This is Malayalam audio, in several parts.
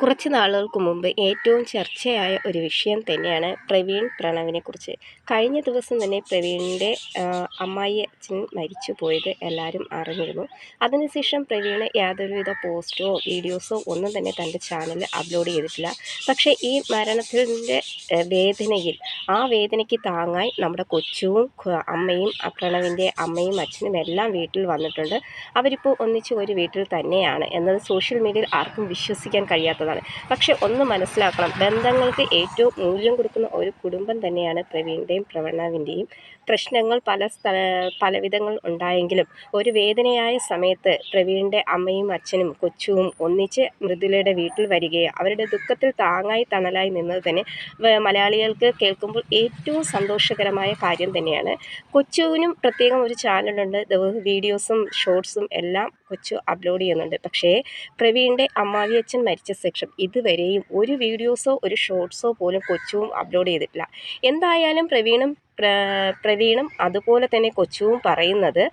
കുറച്ച് നാളുകൾക്ക് മുമ്പ് ഏറ്റവും ചർച്ചയായ ഒരു വിഷയം തന്നെയാണ് പ്രവീൺ പ്രണവിനെക്കുറിച്ച്. കഴിഞ്ഞ ദിവസം തന്നെ പ്രവീണിൻ്റെ അമ്മായി അച്ഛൻ മരിച്ചു പോയത് എല്ലാവരും അറിഞ്ഞിരുന്നു. അതിനുശേഷം പ്രവീൺ യാതൊരുവിധ പോസ്റ്റോ വീഡിയോസോ ഒന്നും തന്നെ തൻ്റെ ചാനലിൽ അപ്ലോഡ് ചെയ്തിട്ടില്ല. പക്ഷേ ഈ മരണത്തിൻ്റെ വേദനയിൽ ആ വേദനയ്ക്ക് താങ്ങായി നമ്മുടെ കൊച്ചുവും അമ്മയും പ്രണവിൻ്റെ അമ്മയും അച്ഛനും എല്ലാം വീട്ടിൽ വന്നിട്ടുണ്ട്. അവരിപ്പോൾ ഒന്നിച്ച് ഒരു വീട്ടിൽ തന്നെയാണ് എന്നത് സോഷ്യൽ മീഡിയയിൽ ആർക്കും വിശ്വസിക്കാൻ കഴിയാത്തതാണ്. പക്ഷെ ഒന്ന് മനസ്സിലാക്കണം, ബന്ധങ്ങൾക്ക് ഏറ്റവും മൂല്യം കൊടുക്കുന്ന ഒരു കുടുംബം തന്നെയാണ് പ്രവീണിൻ്റെയും പ്രണവിൻ്റെയും. പ്രശ്നങ്ങൾ പലവിധങ്ങൾ ഉണ്ടായെങ്കിലും ഒരു വേദനയായ സമയത്ത് പ്രവീണിൻ്റെ അമ്മയും അച്ഛനും കൊച്ചുവും ഒന്നിച്ച് മൃദുലയുടെ വീട്ടിൽ വരികയും അവരുടെ ദുഃഖത്തിൽ താങ്ങായി തണലായി നിന്നത് തന്നെ മലയാളികൾക്ക് കേൾക്കുമ്പോൾ ഏറ്റവും സന്തോഷകരമായ കാര്യം തന്നെയാണ്. കൊച്ചുവിനും പ്രത്യേകം ഒരു ചാനലുണ്ട്, വീഡിയോസും ഷോർട്സും എല്ലാം കൊച്ചു അപ്ലോഡ് ചെയ്യുന്നുണ്ട്. പക്ഷേ പ്രവീണിൻ്റെ അമ്മാവിയച്ഛൻ മരിച്ച ശേഷം ഇതുവരെയും ഒരു വീഡിയോസോ ഒരു ഷോർട്സോ പോലും കൊച്ചുവും അപ്ലോഡ് ചെയ്തിട്ടില്ല. എന്തായാലും പ്രവീണും അതുപോലെ തന്നെ കൊച്ചുവും പറയുന്നത്,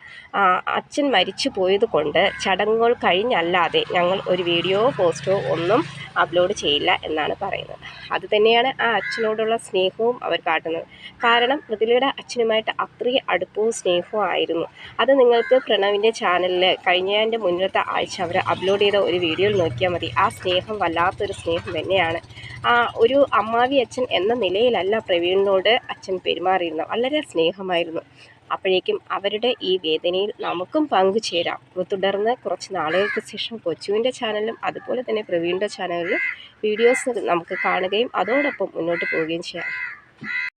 അച്ഛൻ മരിച്ചു പോയത് കൊണ്ട് ചടങ്ങുകൾ കഴിഞ്ഞല്ലാതെ ഞങ്ങൾ ഒരു വീഡിയോ പോസ്റ്റോ ഒന്നും അപ്ലോഡ് ചെയ്യില്ല എന്നാണ് പറയുന്നത്. അതുതന്നെയാണ് ആ അച്ഛനോടുള്ള സ്നേഹവും അവർ കാട്ടുന്നത്. കാരണം മൃദുലയുടെ അച്ഛനുമായിട്ട് അത്രയും അടുപ്പവും സ്നേഹവും ആയിരുന്നു. അത് നിങ്ങൾക്ക് പ്രണവിൻ്റെ ചാനലിൽ കഴിഞ്ഞതിൻ്റെ മുന്നത്തെ ആഴ്ച അവർ അപ്ലോഡ് ചെയ്ത ഒരു വീഡിയോയിൽ നോക്കിയാൽ മതി. ആ സ്നേഹം വല്ലാത്തൊരു സ്നേഹം തന്നെയാണ്. ഒരു അമ്മാവി അച്ഛൻ എന്ന നിലയിലല്ല പ്രവീണിനോട് അച്ഛൻ പെരുമാറിയിരുന്നത്, വളരെ സ്നേഹമായിരുന്നു. അപ്പോഴേക്കും അവരുടെ ഈ വേദനയിൽ നമുക്കും പങ്കുചേരാം. തുടർന്ന് കുറച്ച് നാളുകൾക്ക് ശേഷം കൊച്ചുവിൻ്റെ ചാനലിലും അതുപോലെ തന്നെ പ്രവീണിൻ്റെ ചാനലിലും വീഡിയോസ് നമുക്ക് കാണുകയും അതോടൊപ്പം മുന്നോട്ട് പോവുകയും ചെയ്യാം.